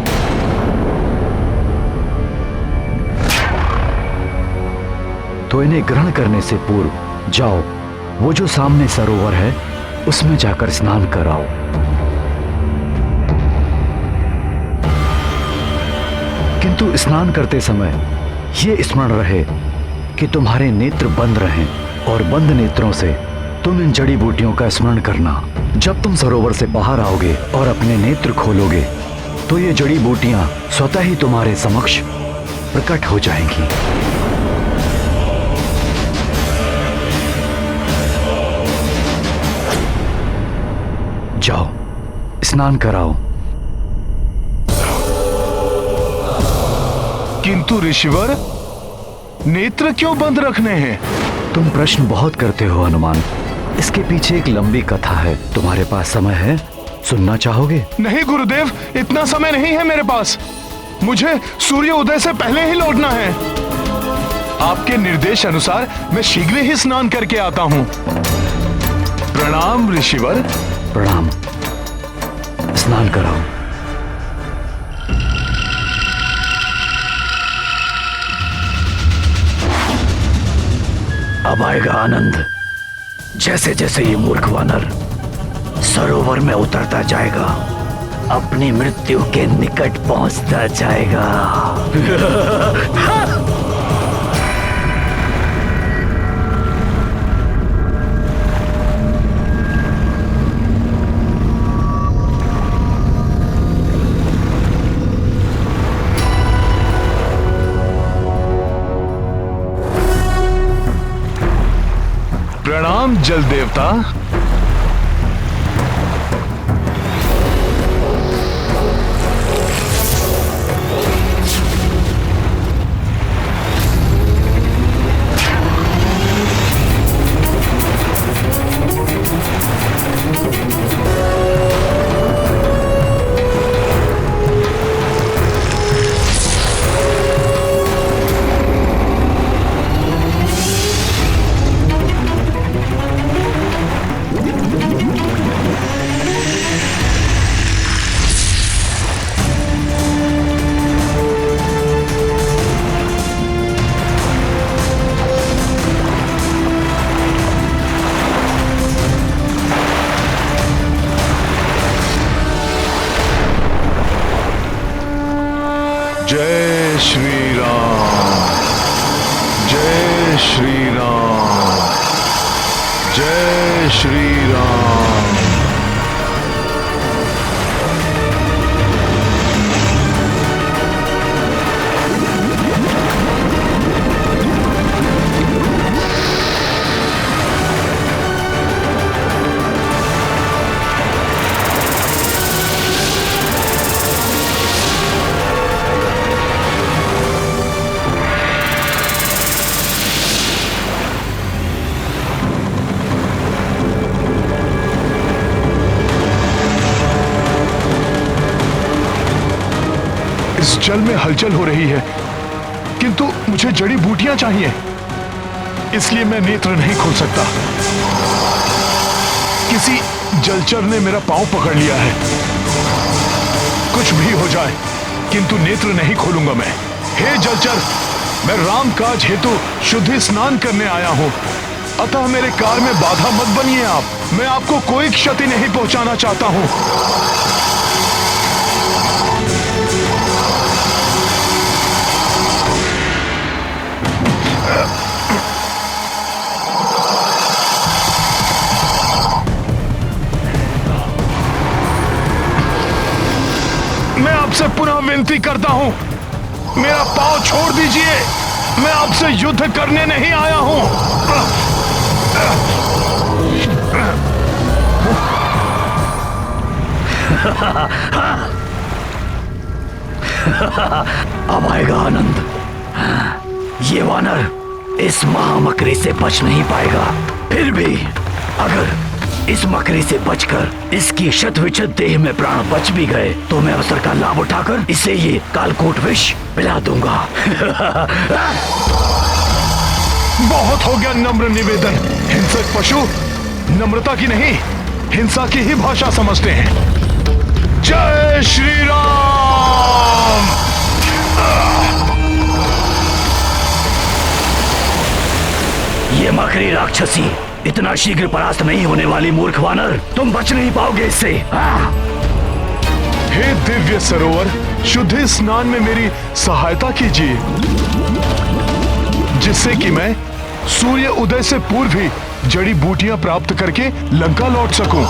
तो इन्हें ग्रहण करने से पूर्व जाओ, वो जो सामने सरोवर है उसमें जाकर स्नान कराओ। किंतु स्नान करते समय ये स्मरण रहे कि तुम्हारे नेत्र बंद रहें और बंद नेत्रों से तुम इन जड़ी बूटियों का स्मरण करना। जब तुम सरोवर से बाहर आओगे और अपने नेत्र खोलोगे तो ये जड़ी बूटियां स्वतः ही तुम्हारे समक्ष प्रकट हो जाएंगी। जाओ, स्नान कराओ। किंतु ऋषिवर, नेत्र क्यों बंद रखने हैं? तुम प्रश्न बहुत करते हो हनुमान। इसके पीछे एक लंबी कथा है। तुम्हारे पास समय है? सुनना चाहोगे? नहीं गुरुदेव, इतना समय नहीं है मेरे पास। मुझे सूर्य उदय से पहले ही लौटना है। आपके निर्देश अनुसार मैं शीघ्र ही स्नान करके आता हूँ। प्रणाम ऋषिवर। प्रणाम। स्नान कराओ। अब आएगा आनंद। जैसे जैसे ये मूर्ख वानर सरोवर में उतरता जाएगा, अपनी मृत्यु के निकट पहुंचता जाएगा। प्रणाम जल देवता। जय श्री राम, जय श्री राम, जय श्री राम। इस जल में हलचल हो रही है, किंतु मुझे जड़ी बूटियां चाहिए, इसलिए मैं नेत्र नहीं खोल सकता। किसी जलचर ने मेरा पांव पकड़ लिया है। कुछ भी हो जाए, किंतु नेत्र नहीं खोलूंगा मैं। हे जलचर, मैं राम काज हेतु शुद्धि स्नान करने आया हूं, अतः मेरे कार्य में बाधा मत बनिए आप। मैं आपको कोई क्षति नहीं पहुंचाना चाहता हूं। मैं आपसे पुनः विनती करता हूं, मेरा पांव छोड़ दीजिए। मैं आपसे युद्ध करने नहीं आया हूं। अब आएगा आनंद। ये वानर इस महामकरी से बच नहीं पाएगा। फिर भी अगर इस मकरी से बचकर इसकी शतविच्छत देह में प्राण बच भी गए तो मैं अवसर का लाभ उठाकर इसे ये कालकूट विष पिला दूंगा। बहुत हो गया नम्र निवेदन। हिंसक पशु नम्रता की नहीं, हिंसा की ही भाषा समझते हैं। जय श्री राम। ये मकरी राक्षसी इतना शीघ्र परास्त नहीं होने वाली मूर्ख वानर, तुम बच नहीं पाओगे इससे। हे दिव्य सरोवर, शुद्ध स्नान में मेरी सहायता कीजिए, जिससे कि मैं सूर्य उदय से पूर्व ही जड़ी बूटियां प्राप्त करके लंका लौट सकूं।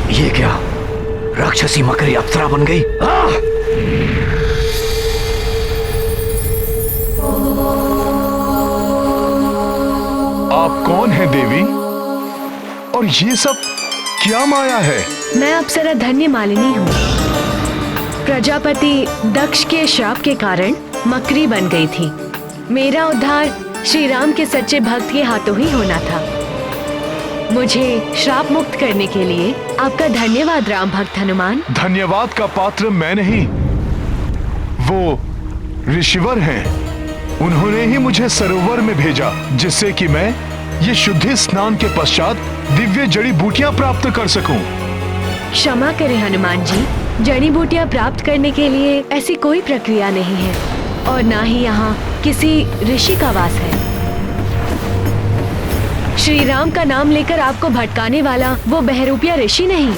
ये क्या, राक्षसी मकरी अप्सरा बन गई? आप कौन हैं देवी? और ये सब क्या माया है? मैं अप्सरा धन्य मालिनी हूँ। प्रजापति दक्ष के श्राप के कारण मकरी बन गई थी। मेरा उद्धार श्री राम के सच्चे भक्त के हाथों ही होना था। मुझे श्राप मुक्त करने के लिए आपका धन्यवाद राम भक्त हनुमान। धन्यवाद का पात्र मैं नहीं, वो ऋषिवर हैं। उन्होंने ही मुझे सरोवर में भेजा, जिससे कि मैं ये शुद्धि स्नान के पश्चात दिव्य जड़ी बूटियां प्राप्त कर सकूं। क्षमा करें हनुमान जी, जड़ी बूटियां प्राप्त करने के लिए ऐसी कोई प्रक्रिया नहीं है और ना ही यहाँ किसी ऋषि का वास है। श्री राम का नाम लेकर आपको भटकाने वाला वो बहरूपिया ऋषि नहीं,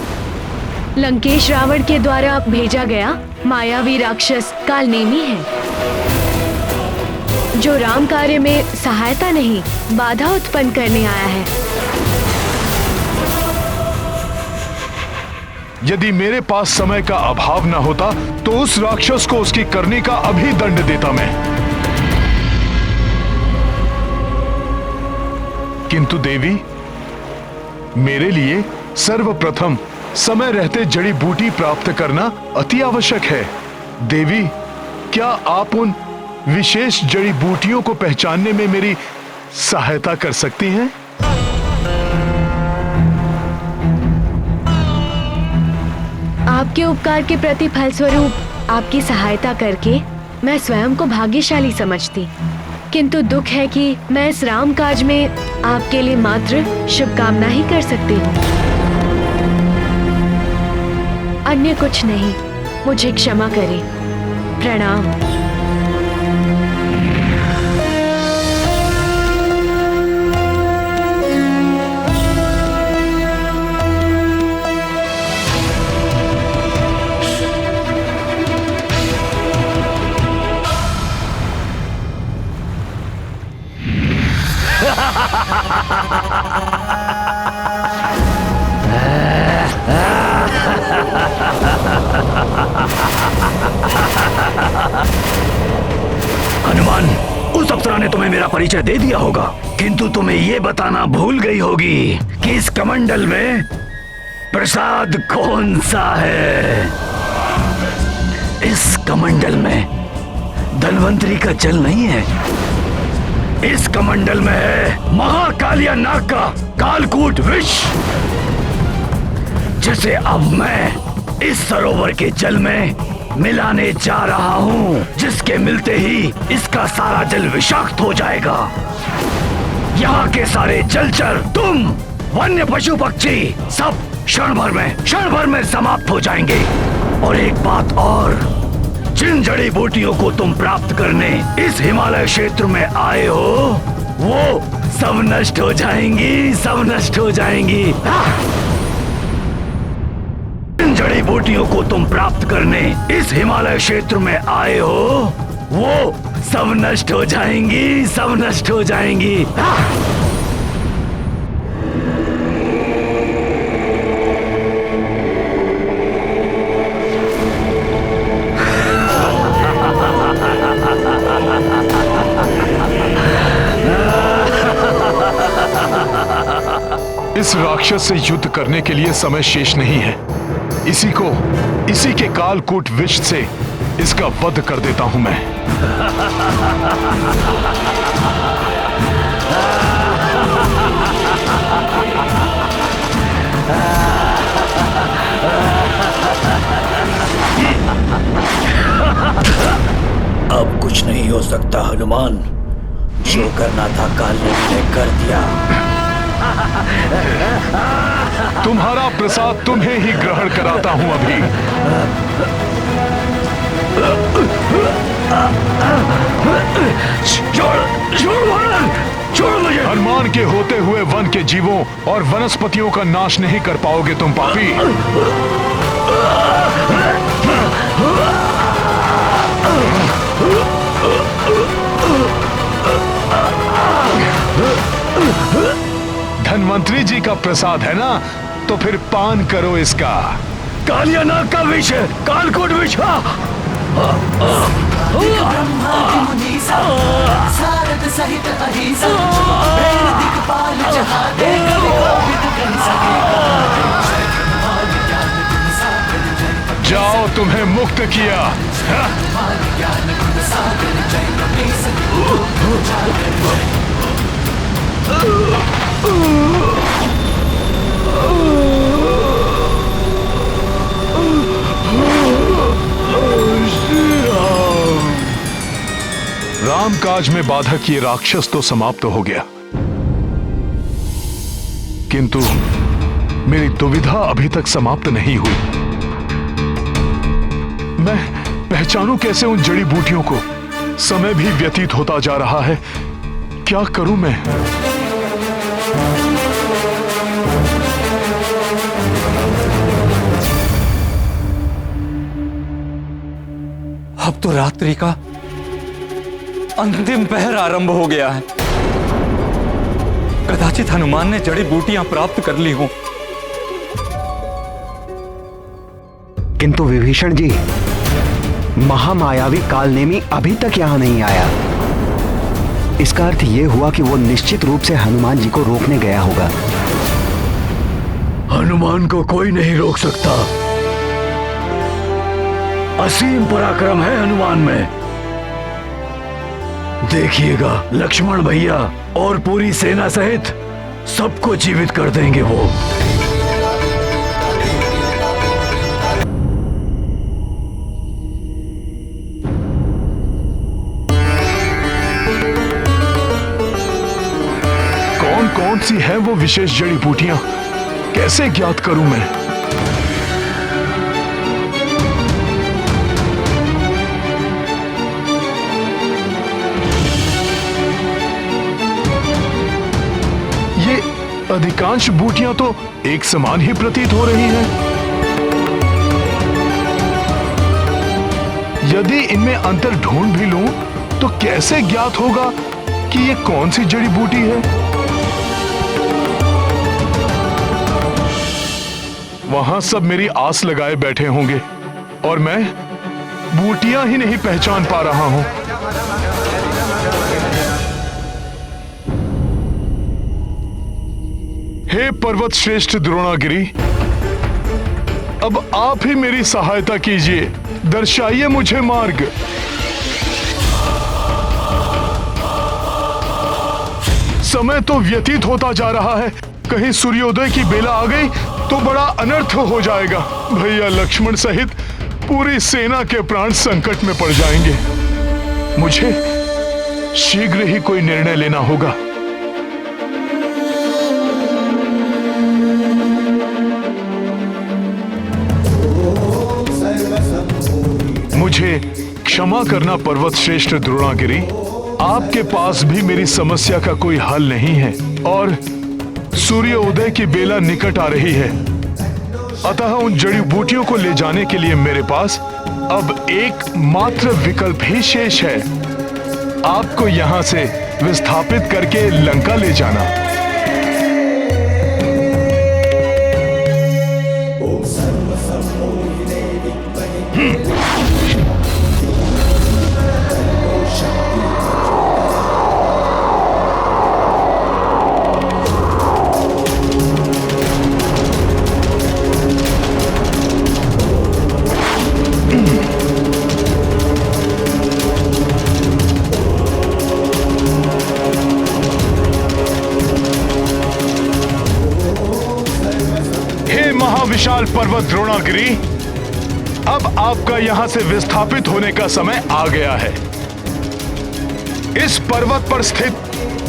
लंकेश रावण के द्वारा भेजा गया मायावी राक्षस कालनेमी है, जो राम कार्य में सहायता नहीं बाधा उत्पन्न करने आया है। यदि मेरे पास समय का अभाव न होता तो उस राक्षस को उसकी करने का अभी दंड देता मैं। किंतु देवी, मेरे लिए सर्वप्रथम समय रहते जड़ी बूटी प्राप्त करना अति आवश्यक है। देवी, क्या आप उन विशेष जड़ी बूटियों को पहचानने में मेरी सहायता कर सकती हैं? आपके उपकार के प्रति फलस्वरूप आपकी सहायता करके मैं स्वयं को भाग्यशाली समझती, किंतु दुख है कि मैं इस राम काज में आपके लिए मात्र शुभकामना ही कर सकती हूँ, अन्य कुछ नहीं। मुझे क्षमा करें। प्रणाम। हनुमान, उस अप्सरा ने तुम्हें मेरा परिचय दे दिया होगा, किंतु तुम्हें ये बताना भूल गई होगी कि इस कमंडल में प्रसाद कौन सा है। इस कमंडल में धन्वंतरी का जल नहीं है, इस कमंडल में है महाकालिया नाग का कालकूट विष, जिसे अब मैं इस सरोवर के जल में मिलाने जा रहा हूँ, जिसके मिलते ही इसका सारा जल विषाक्त हो जाएगा। यहाँ के सारे जलचर, तुम, वन्य पशु पक्षी सब क्षण भर में समाप्त हो जाएंगे। और एक बात और, जिन जड़ी बूटियों को तुम प्राप्त करने इस हिमालय क्षेत्र में आए हो, वो सब नष्ट हो जाएंगी, सब नष्ट हो जाएंगी। जिन जड़ी बूटियों को तुम प्राप्त करने इस हिमालय क्षेत्र में आए हो, वो सब नष्ट हो जाएंगी, सब नष्ट हो जाएंगी। इस राक्षस से युद्ध करने के लिए समय शेष नहीं है। इसी के कालकूट विष से इसका वध कर देता हूं मैं। अब कुछ नहीं हो सकता हनुमान, जो करना था काल ने कर दिया। तुम्हारा प्रसाद तुम्हें ही ग्रहण कराता हूं अभी। छोड़ मुझे। हनुमान के होते हुए वन के जीवों और वनस्पतियों का नाश नहीं कर पाओगे तुम पापी। धन्वंतरी जी का प्रसाद है ना, तो फिर पान करो इसका। कालिया नाग का विष है, कालकूट विष। जाओ, तुम्हें मुक्त किया। राम काज में बाधक ये राक्षस तो समाप्त हो गया, किंतु मेरी दुविधा अभी तक समाप्त नहीं हुई। मैं पहचानूं कैसे उन जड़ी बूटियों को? समय भी व्यतीत होता जा रहा है, क्या करूं मैं? अब तो रात्रि का अंतिम पहर आरंभ हो गया है। कदाचित हनुमान ने जड़ी बूटियां प्राप्त कर ली हों। किंतु विभीषण जी, महामायावी कालनेमी अभी तक यहां नहीं आया। इसका अर्थ यह हुआ कि वो निश्चित रूप से हनुमान जी को रोकने गया होगा। हनुमान को कोई नहीं रोक सकता। असीम पराक्रम है हनुमान में। देखिएगा, लक्ष्मण भैया और पूरी सेना सहित सबको जीवित कर देंगे वो। कौन कौन सी है वो विशेष जड़ी बूटियां, कैसे ज्ञात करूं मैं? अधिकांश बूटियां तो एक समान ही प्रतीत हो रही हैं। यदि इनमें अंतर ढूंढ भी लूं, तो कैसे ज्ञात होगा कि ये कौन सी जड़ी बूटी है? वहां सब मेरी आस लगाए बैठे होंगे और मैं बूटियां ही नहीं पहचान पा रहा हूं। हे पर्वत श्रेष्ठ द्रोणागिरी, अब आप ही मेरी सहायता कीजिए, दर्शाइए मुझे मार्ग। समय तो व्यतीत होता जा रहा है, कहीं सूर्योदय की बेला आ गई तो बड़ा अनर्थ हो जाएगा। भैया लक्ष्मण सहित पूरी सेना के प्राण संकट में पड़ जाएंगे। मुझे शीघ्र ही कोई निर्णय लेना होगा। मुझे क्षमा करना पर्वत श्रेष्ठ द्रोणागिरी, आपके पास भी मेरी समस्या का कोई हल नहीं है और सूर्योदय की बेला निकट आ रही है। अतः उन जड़ी बूटियों को ले जाने के लिए मेरे पास अब एक मात्र विकल्प ही शेष है, आपको यहां से विस्थापित करके लंका ले जाना। विशाल पर्वत द्रोणागिरी, अब आपका यहां से विस्थापित होने का समय आ गया है। इस पर्वत पर स्थित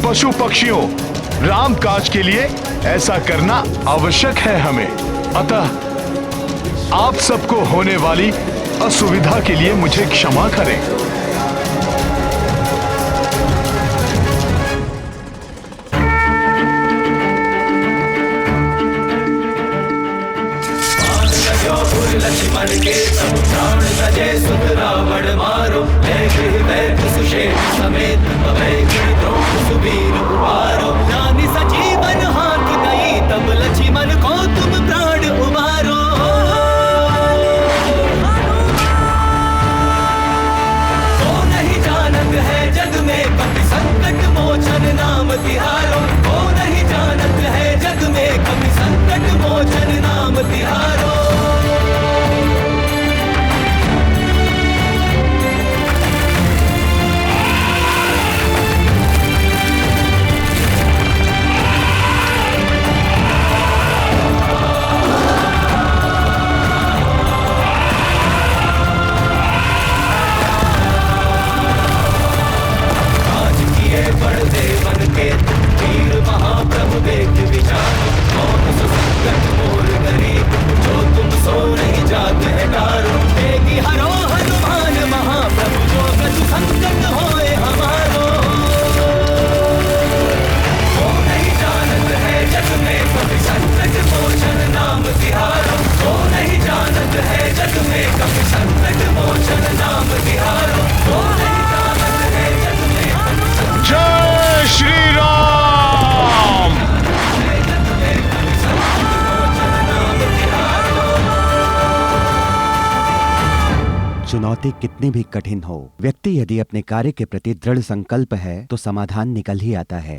पशु पक्षियों राम काज के लिए ऐसा करना आवश्यक है हमें। अतः आप सबको होने वाली असुविधा के लिए मुझे क्षमा करें। लक्ष्मण के सब प्राण सजे सुत रावण मारो, सुषेण समेत द्रोण सुबीर उबारो। जानि सजीवन हाथ गई तब लक्ष्मण को तुम प्राण उबारो। तो नहीं जानत है जग में कभी संकट मोचन नाम तिहारो। तो नहीं जानत है जग में कभी संकट मोचन नाम तिहारो। महाप्रभु देख विचार, कौन सो संकट मोर गरीब, जो तुम सो नहीं जात है डारो। देगी हरो हनुमान महाप्रभु, जो कछु संकट होए हमारो। वो नहीं जानत है जग में कभी संकट मोचन नाम तिहारो। वो नहीं जानत है जग में कभी संकट मोचन नाम तिहारो। वो नहीं जानत है जग में कभी संकट। जय श्री राम। चुनौती कितनी भी कठिन हो, व्यक्ति यदि अपने कार्य के प्रति दृढ़ संकल्प है तो समाधान निकल ही आता है।